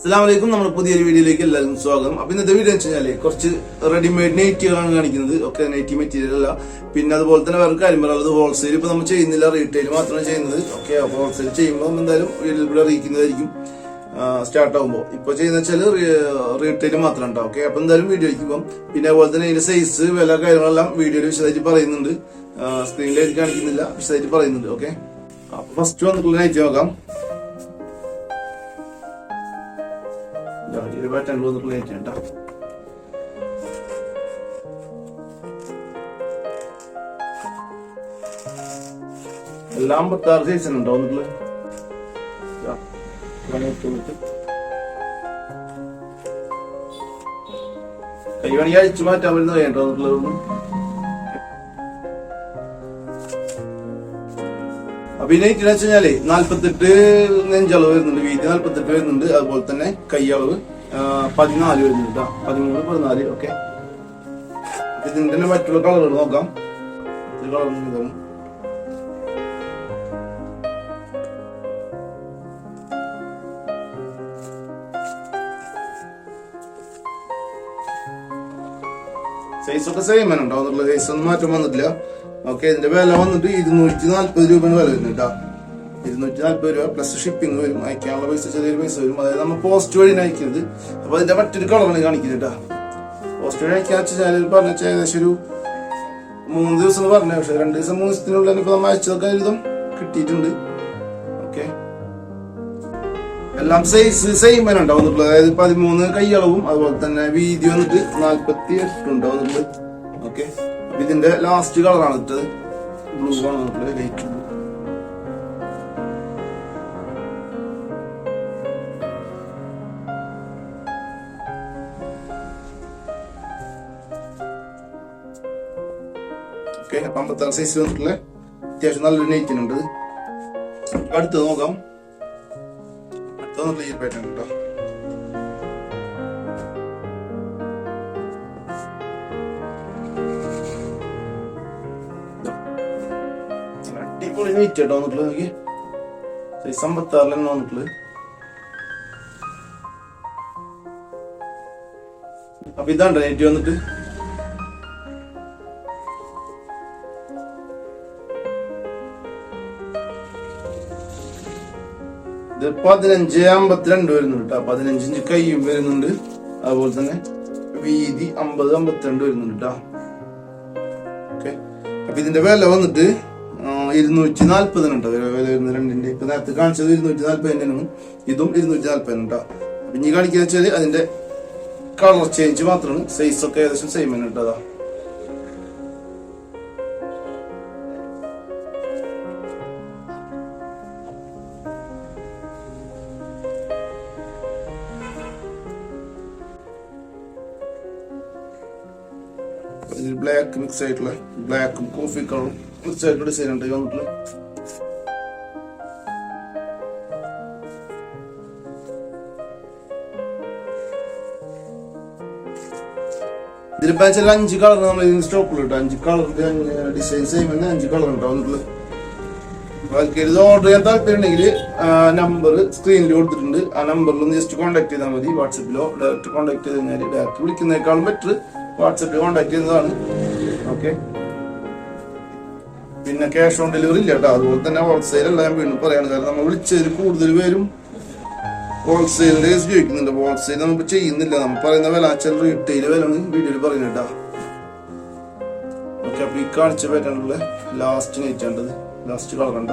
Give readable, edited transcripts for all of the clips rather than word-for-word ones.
അസ്സലാമലൈക്കും. നമ്മുടെ പുതിയൊരു വീഡിയോയിലേക്ക് എല്ലാവർക്കും സ്വാഗതം. അപ്പൊ ഇന്നത്തെ വീഡിയോ എന്ന് വെച്ചാല് കുറച്ച് റെഡിമെയ്ഡ് നൈറ്റികളാണ് കാണിക്കുന്നത്. ഒക്കെ നൈറ്റി മെറ്റീരിയൽ അല്ല. പിന്നെ അതുപോലെ തന്നെ വേറെ കാര്യം പറയുന്നത് ഹോൾസെയിൽ ഇപ്പൊ നമ്മൾ ചെയ്യുന്നില്ല, റീറ്റെയിൽ മാത്രമാണ് ചെയ്യുന്നത്. ഓക്കെ, അപ്പൊ ഹോൾസെയിൽ ചെയ്യുമ്പോൾ എന്തായാലും വീഡിയോയിൽ കൂടെ അറിയിക്കുന്നതായിരിക്കും സ്റ്റാർട്ട് ആകുമ്പോൾ. ഇപ്പൊ ചെയ്യുന്ന വെച്ചാൽ റീറ്റെയിൽ മാത്രം ഉണ്ടാവും. ഓക്കെ, അപ്പൊ എന്തായാലും വീഡിയോ ആയിരിക്കും. പിന്നെ അതുപോലെ തന്നെ അതിന്റെ സൈസ് വില കാര്യങ്ങളെല്ലാം വീഡിയോയിൽ വിശദമായിട്ട് പറയുന്നുണ്ട്. സ്ക്രീനിലേക്ക് കാണിക്കുന്നില്ല, വിശദമായിട്ട് പറയുന്നുണ്ട്. ഓക്കെ, അപ്പൊ ഫസ്റ്റ് വന്നിട്ടുള്ള നൈറ്റി നോക്കാം. എല്ലാം 56 സൈസ് ഉണ്ടോ വന്നിട്ടുള്ളത്. കൈ വേണമെങ്കിൽ അഴിച്ചു മാറ്റാൻ പറ്റുന്ന കേട്ടോ വന്നിട്ടുള്ളത്. അപ്പൊ ഈ നൈറ്റിന്ന് വെച്ച് കഴിഞ്ഞാല് 48 നെഞ്ചളവ് വരുന്നുണ്ട്, വീതി 48 വരുന്നുണ്ട്. അതുപോലെ തന്നെ കൈയളവ് 14 വരുന്നുണ്ട്, 13, 14. ഓക്കെ, ഇതിന്റെ തന്നെ മറ്റുള്ള കളറുകൾ നോക്കാം. കളർ ഇതാണ്. സൈസ് ഒക്കെ സെയിം ആണ് ഉണ്ടാവുന്നുള്ള, സൈസ് ഒന്നും മാറ്റം വന്നിട്ടില്ല. ഓക്കെ, ഇതിന്റെ വില വന്നിട്ട് 240 രൂപയാണ് വില വരുന്നത് കേട്ടോ. 240 രൂപ പ്ലസ് ഷിപ്പിംഗ് വരും. അയക്കാനുള്ള പൈസ ചെറിയൊരു പൈസ വരും. അതായത് നമ്മൾ പോസ്റ്റ് വഴിയാണ് അയക്കുന്നത്. അപ്പൊ അതിന്റെ മറ്റൊരു കളറാണ് കാണിക്കുന്നത് കേട്ടോ. പോസ്റ്റ് വഴി അയക്കാന്ന് വെച്ചാൽ പറഞ്ഞ ഏകദേശം ഒരു 3 ദിവസം എന്ന് പറഞ്ഞ, പക്ഷെ 2 ദിവസം 3 ദിവസത്തിനുള്ളിൽ ഇപ്പൊ നമ്മൾ അയച്ചതൊക്കെ ഒരുവിധം കിട്ടിയിട്ടുണ്ട്. ഓക്കെ, എല്ലാം സൈസ് സെയിം ആണ് ഉണ്ടാവുന്നുള്ളത്. അതായത് 13 കൈയളവും അതുപോലെ തന്നെ വീതി വന്നിട്ട് 48 ഉണ്ടാവുന്നുള്ളത്. ഓക്കെ, അപ്പൊ ഇതിന്റെ ലാസ്റ്റ് കളറാണ് ഇട്ടത്, ബ്ലൂ ആണ് വന്നിട്ടുള്ളത്, ലൈറ്റ് ബ്ലൂ. ഓക്കെ, 56 സൈസ് വന്നിട്ടുള്ള അത്യാവശ്യം നല്ലൊരു നൈറ്റിനുണ്ട്. അടുത്തത് നോക്കാം. അടുത്തത് ഈ പാറ്റേൺ കേട്ടോ. അടിപൊളി നൈറ്റ് കേട്ടോ വന്നിട്ടുള്ളത്. നോക്കി, സൈസ് 56 വന്നിട്ടുള്ളത്. അപ്പൊ ഇതാണ് നൈറ്റ് വന്നിട്ട്. ഇത് 15-52 വരുന്നുണ്ട് കേട്ടോ. 15 ഇഞ്ച് കൈയും വരുന്നുണ്ട്. അതുപോലെ തന്നെ വീതി 50-52 വരുന്നുണ്ട് കേട്ടോ. ഓക്കെ, അപ്പൊ ഇതിന്റെ വില വന്നിട്ട് 240 കേട്ടോ വില വരുന്നത് രണ്ടിന്റെ. ഇപ്പൊ നേരത്തെ കാണിച്ചത് 240 ഇതും 240 കേട്ടോ. അപ്പൊ ഇനി കാണിക്കുന്ന വെച്ചാല് അതിന്റെ കളർ ചേഞ്ച് മാത്രമാണ്. സൈസ് ഒക്കെ ഏകദേശം സെയിം തന്നെ കേട്ടോ. അതാ ബ്ലാക്ക് മിക്സ് ആയിട്ടുള്ള, ബ്ലാക്കും കോഫി കളറും മിക്സ് ആയിട്ടുള്ള ഡിസൈൻ ഉണ്ട് വന്നിട്ടുള്ള. ഇതിലിപ്പോ 5 കളർ നമ്മൾ ഇതിന് സ്റ്റോക്കിൽ ഇട്ടു. 5 കളറിന്റെ ഡിസൈൻ സെയിം തന്നെ 5 കളർ ഉണ്ടാവും വന്നിട്ടുള്ളത്. ഇത് ഓർഡർ ചെയ്യാൻ താല്പര്യം ഉണ്ടെങ്കിൽ നമ്പർ സ്ക്രീനിൽ കൊടുത്തിട്ടുണ്ട്. ആ നമ്പറിൽ ഒന്ന് ജസ്റ്റ് കോൺടാക്ട് ചെയ്താൽ മതി. വാട്സപ്പിലോ ഡയറക്റ്റ് കോൺടാക്ട് ചെയ്ത് കഴിഞ്ഞാൽ, ഡയറക്റ്റ് വിളിക്കുന്നതിനേക്കാളും ബെറ്റർ വാട്സപ്പിൽ കോൺടാക്ട് ചെയ്യുന്നതാണ്. ഓക്കെ, പിന്നെ ക്യാഷ് ഓൺ ഡെലിവറി ഇല്ല കേട്ടോ. അതുപോലെ തന്നെ ഹോൾസെയിൽ അല്ല, ഞാൻ വീണ്ടും പറയാണ്. കാരണം നമ്മൾ വിളിച്ചതിൽ കൂടുതൽ പേരും ഹോൾസെയിലിന്റെ കേസ് ചോദിക്കുന്നുണ്ട്. ഹോൾസെയിൽ നമുക്ക് ചെയ്യുന്നില്ല. നമ്മൾ പറയുന്ന വില റീറ്റെയിൽ വില വീഡിയോയിൽ പറയുന്നത് കേട്ടോ. ഓക്കെ, അപ്പൊ ഈ കാണിച്ച പറ്റാനുള്ള ലാസ്റ്റ് നൈറ്റ് ആണ്ടത്, ലാസ്റ്റ് കളർ കണ്ട.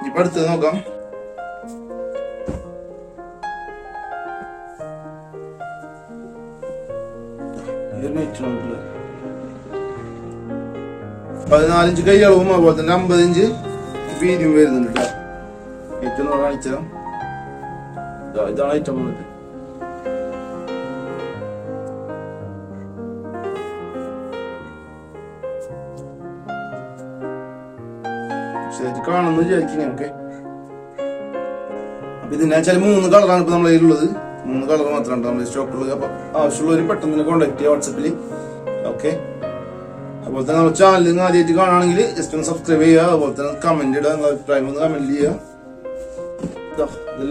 ഇപ്പൊ അടുത്തത് നോക്കാം. നൈറ്റ് 14 ഇഞ്ച് കൈയളവും അതുപോലെ തന്നെ 50 ഇഞ്ച് വീതിയും വരുന്നുണ്ട് കേട്ടോ. ഏറ്റവും കാണിച്ചാൽ ഇതാണ് ഐറ്റം വന്നിട്ട്. കാണുന്നു വിചാരിക്കും. ഓക്കെ, അപ്പൊ ഇതിന്റെ വെച്ചാൽ 3 കളറാണ് ഇപ്പൊ നമ്മളെ കയ്യിലുള്ളത്. 3 കളർ മാത്രമാണ് നമ്മൾ സ്റ്റോക്കുള്ളത്. അപ്പൊ ആവശ്യമുള്ളവർ പെട്ടെന്ന് തന്നെ കോൺടാക്ട് ചെയ്യുക വാട്സപ്പിൽ. ഓക്കെ, അതുപോലെ തന്നെ നമ്മുടെ ചാനൽ നിങ്ങൾ ആദ്യമായിട്ട് കാണുകയാണെങ്കിൽ ജസ്റ്റ് ഒന്ന് സബ്സ്ക്രൈബ് ചെയ്യുക. അതുപോലെ തന്നെ കമന്റ് ഇടുക, നിങ്ങളുടെ അഭിപ്രായം ഒന്ന് കമന്റ് ചെയ്യുക.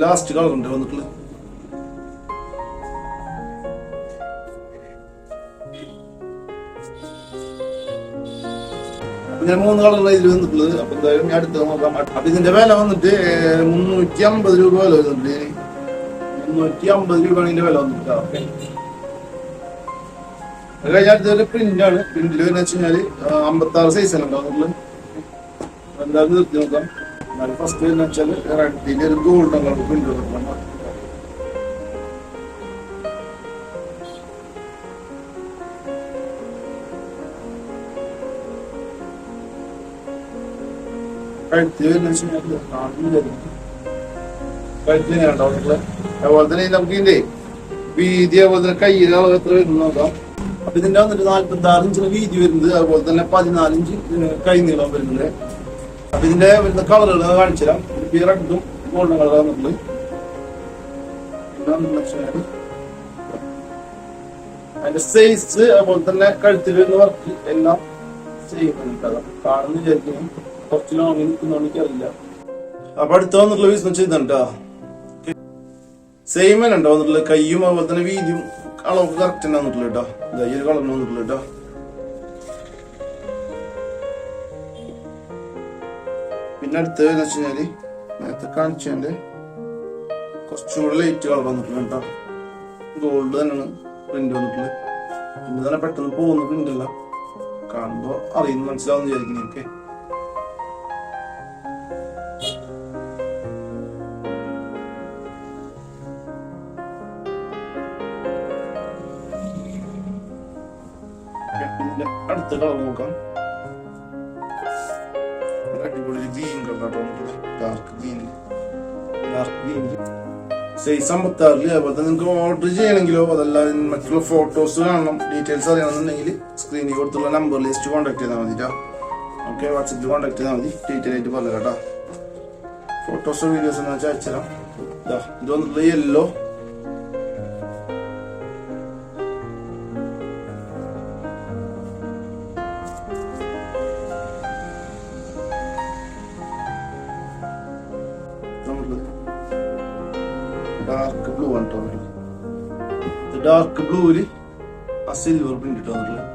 ലാസ്റ്റ് കളർ ഉണ്ട് വന്നിട്ടുള്ളത്. ഇങ്ങനെ 3 കളർ ഇതിൽ വന്നിട്ടുള്ളത്. അപ്പൊ എന്തായാലും ഞാൻ അടുത്ത് നോക്കാം. അപ്പൊ ഇതിന്റെ വില വന്നിട്ട് 350 രൂപ വില വരുന്നുണ്ട്. 350 രൂപയാണ് ഇതിന്റെ വില വന്നിട്ട്. അത് കഴിഞ്ഞ അടുത്തൊരു പ്രിന്റ് ആണ്. പ്രിന്റിൽ വരുന്ന വെച്ച് കഴിഞ്ഞാല് 56 സൈസാണ് ഉണ്ടാവുന്നുള്ളത്. എന്തായാലും നിർത്തി നോക്കാം. എന്നാലും ഫസ്റ്റ് വരുന്ന വെച്ചാല് റെഡിന്റെ ഒരു ഗോൾഡൻ കളർ പ്രിന്റ് വന്നിട്ടുണ്ട്. കഴുത്ത് വരുന്ന വെച്ച് കഴിഞ്ഞാൽ കഴുത്ത്. അതുപോലെ തന്നെ നമുക്ക് ഇതിന്റെ വീതി അതുപോലെ തന്നെ കയ്യിലെ അളവ് എത്ര വരുന്നു നോക്കാം. അപ്പൊ ഇതിന്റെ വന്നിട്ട് 46 ഇഞ്ചിന് വീതി വരുന്നത്. അതുപോലെ തന്നെ 14 ഇഞ്ച് കൈ നീളം വരുന്നുണ്ട്. അപ്പൊ ഇതിന്റെ വരുന്ന കളറുകൾ കാണിച്ചു തരാം. റെഡും ഗോൾഡൻ കളർ വന്നിട്ടുള്ളത്. അതിന്റെ സൈസ് അതുപോലെ തന്നെ കഴുത്തിൽ വരുന്ന വർക്ക് എല്ലാം ചെയ്യുന്നുണ്ട്. കാണുന്ന വിചാരിക്കുന്നു കുറച്ച് ലോങ്ങിൽ നിൽക്കുന്നോണ്ട് എനിക്കറിയില്ല. അപ്പൊ അടുത്ത് വന്നിട്ടുള്ള ബിസിനസ് ചെയ്തിട്ടുണ്ടോ സെയിം തന്നെ ഉണ്ടോ വന്നിട്ടുള്ള കയ്യും അതുപോലെ തന്നെ വീതിയും അളവൊക്കെ കറക്റ്റ് തന്നെ വന്നിട്ടുള്ള കേട്ടോ. ഈ ഒരു കളറിന് വന്നിട്ടുള്ള കേട്ടോ. പിന്നെ അടുത്ത് എന്ന് വെച്ച് കഴിഞ്ഞാല് നേരത്തെ കാണിച്ചതിന്റെ കുറച്ചും കൂടെ ലൈറ്റ് കളർ വന്നിട്ടുള്ള കേട്ടോ. ഗോൾഡ് തന്നെയാണ് പ്രിന്റ് വന്നിട്ടുള്ളത്. പിന്നെ തന്നെ പെട്ടെന്ന് പോകുന്ന പ്രിന്റ് അല്ല, കാണുമ്പോ അറിയുന്നു മനസ്സിലാവുന്ന വിചാരിക്കുന്നു. ഓക്കെ, അടുത്ത കളർ നോക്കാം. അടിപൊളി green colour, dark green. Size 56. അതുപോലെ തന്നെ നിങ്ങൾക്ക് ഓർഡർ ചെയ്യണമെങ്കിലോ അതല്ല മറ്റുള്ള ഫോട്ടോസ് കാണണം, ഡീറ്റെയിൽസ് അറിയണമെന്നുണ്ടെങ്കിൽ സ്ക്രീനിൽ കൊടുത്തുള്ള നമ്പറിൽ ജസ്റ്റ് കോൺടാക്ട് ചെയ്താൽ മതി. ഓക്കെ, വാട്സപ്പിൽ കോൺടാക്ട് ചെയ്താൽ മതി. ഡീറ്റെയിൽ ആയിട്ട് പറഞ്ഞു കേട്ടോ. ഫോട്ടോസോ വീഡിയോസോ എന്ന് വെച്ചാൽ അയച്ചുതരാം. ഇത് വന്നിട്ടുള്ള യെല്ലോ. ഡാർക്ക് ബ്ലൂ ആണ് കേട്ടോ. ഡാർക്ക് ബ്ലൂവില് ആ സിൽവർ പ്രിന്റ് ഇട്ടോ വന്നിട്ടുള്ളത്.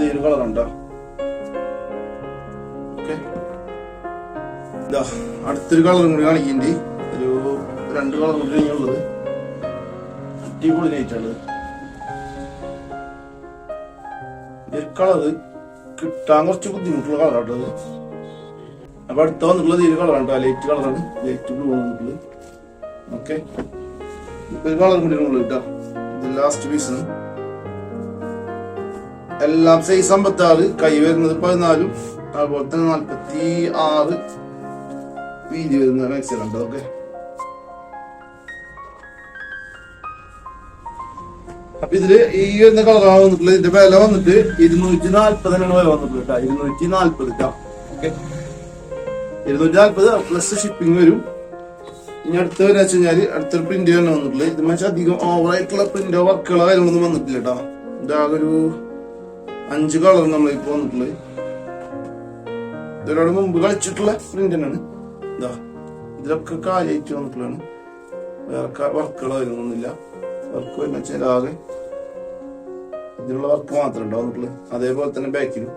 ഈ കളർ ഉണ്ടോ. ഓക്കെ, അടുത്തൊരു കളറും കൂടി കാണിക്കണ്ടി. ഒരു 2 കളർ കൂടി കഴിഞ്ഞുള്ളത്. അടിപൊളി നൈറ്റാണ്. ഈ കളറ് കിട്ടാൻ കുറച്ച് ബുദ്ധിമുട്ടുള്ള കളറാട്ടത്. അപ്പൊ അടുത്ത വന്നിട്ടുള്ളത് ഈ കളറാണ് കേട്ടോ. ലൈറ്റ് കളറാണ്, ലൈറ്റ് ബ്ലൂ വന്നിട്ടുള്ളത്. ഓക്കെ, ഒരു കളർ കൂടി ഉള്ളു കേട്ടോ. ഇത് ലാസ്റ്റ് പീസാണ്. എല്ലാം സൈസ് 56, കൈ വരുന്നത് 14, അതുപോലെ തന്നെ 46 വീതി വരുന്ന മാക്സിമം ഉണ്ട്. ഓക്കെ, അപ്പൊ ഇതില് ഈ വരുന്ന കളറാണ് വന്നിട്ടുള്ളത്. ഇതിന്റെ വില വന്നിട്ട് 240 വില വന്നിട്ടുള്ളത് കേട്ടോ. 240 കേട്ടോ. ഓക്കെ, 240 പ്ലസ് ഷിപ്പിംഗ് വരും. ഇനി അടുത്ത വരെ വെച്ച് കഴിഞ്ഞാല് അടുത്തൊരു പ്രിന്റ് തന്നെ വന്നിട്ടുള്ളത്. ഇത് വെച്ചാൽ അധികം ഓവറായിട്ടുള്ള പ്രിന്റോ വർക്കുകളോ കാര്യങ്ങളൊന്നും വന്നിട്ടില്ല കേട്ടോ. ഇതാകെ ഒരു 5 കളർ നമ്മളിപ്പോ വന്നിട്ടുള്ളത്. ഇതിനോട് മുമ്പ് കളിച്ചിട്ടുള്ള പ്രിന്റ് തന്നെയാണ്. ഇതാ ഇതിലൊക്കെ കാര്യമായിട്ട് വന്നിട്ടുള്ളതാണ്. വേറെ വർക്കുകളോ കാര്യങ്ങളൊന്നുമില്ല. വർക്ക് വരുന്ന വെച്ചാൽ ആകെ ഇതിലുള്ള വർക്ക് മാത്രമേ ഉണ്ടോ വന്നിട്ടുള്ളത്. അതേപോലെ തന്നെ ബാക്കിലും.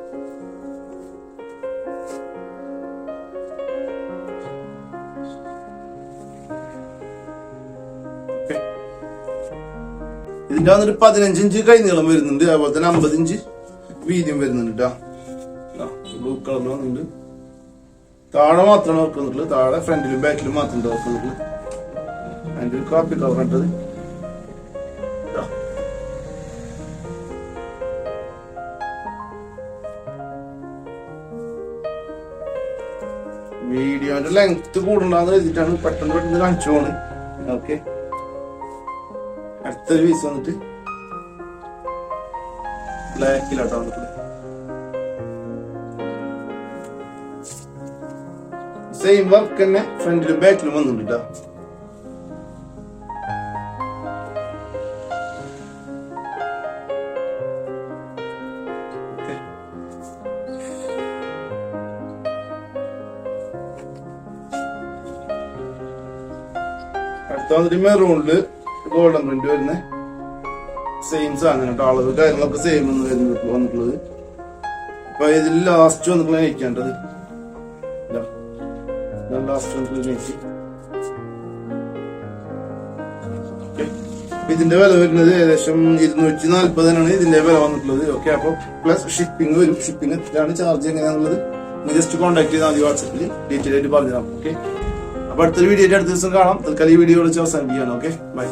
ഇതിന്റെ വന്നിട്ട് 15 ഇഞ്ച് കൈ നീളം വരുന്നുണ്ട്. അതുപോലെ തന്നെ 50 ഇഞ്ച് വീതിയും വരുന്നുണ്ട് കേട്ടോ. ബ്ലൂ കളറിൽ വന്നിട്ടുണ്ട്. താഴെ മാത്രമാണ് വർക്ക് വന്നിട്ടുള്ളത്. താഴെ ഫ്രണ്ടിലും ബാക്കിലും മാത്രം വർക്ക് വന്നിട്ടുള്ളത്. അതിന്റെ ഒരു കാപ്പി കളർ ഇട്ടത്. വീഡിയോന്റെ ലെങ്ത് കൂടണ്ടെന്ന് എഴുതിയിട്ടാണ് പെട്ടെന്ന് കാണിച്ചു പോണ്. ഓക്കെ, അടുത്തൊരു പീസ് വന്നിട്ട് ബ്ലാക്കിലാട്ടോ വന്നിട്ടുള്ളത്. സെയിം വർക്ക് തന്നെ ഫ്രണ്ടിലും ബാക്കിലും വന്നിട്ടുണ്ട്. അടുത്ത വന്നിട്ട് മെറൂണില് ഗോൾഡൻ പ്രിന്റ് വരുന്ന സെയിം സാധനം കേട്ടോ. അളവ് കാര്യങ്ങളൊക്കെ സെയിം വന്നിട്ടുള്ളത്. അപ്പൊ ഇതിൽ ലാസ്റ്റ് വന്നിട്ടുള്ള നയിക്കേണ്ടത് ലാസ്റ്റ് വന്നിട്ടുള്ള നയിച്ച്. ഇതിന്റെ വില വരുന്നത് ഏകദേശം 240 ഇതിന്റെ വില വന്നിട്ടുള്ളത്. ഓക്കെ, അപ്പൊ പ്ലസ് ഷിപ്പിംഗ് വരും. ഷിപ്പിംഗ് എത്രയാണ് ചാർജ് എങ്ങനെയാണുള്ളത് ജസ്റ്റ് കോൺടാക്ട് ചെയ്താൽ മതി. വാട്സാപ്പിൽ ഡീറ്റെയിൽ ആയിട്ട് പറഞ്ഞുതരാം. ഓക്കെ, അപ്പൊ അടുത്തൊരു വീഡിയോ അടുത്ത ദിവസം കാണാം. തൽക്കാലം ഈ വീഡിയോ വിളിച്ച് അവസാനിപ്പിക്കുകയാണ്. Okay, by.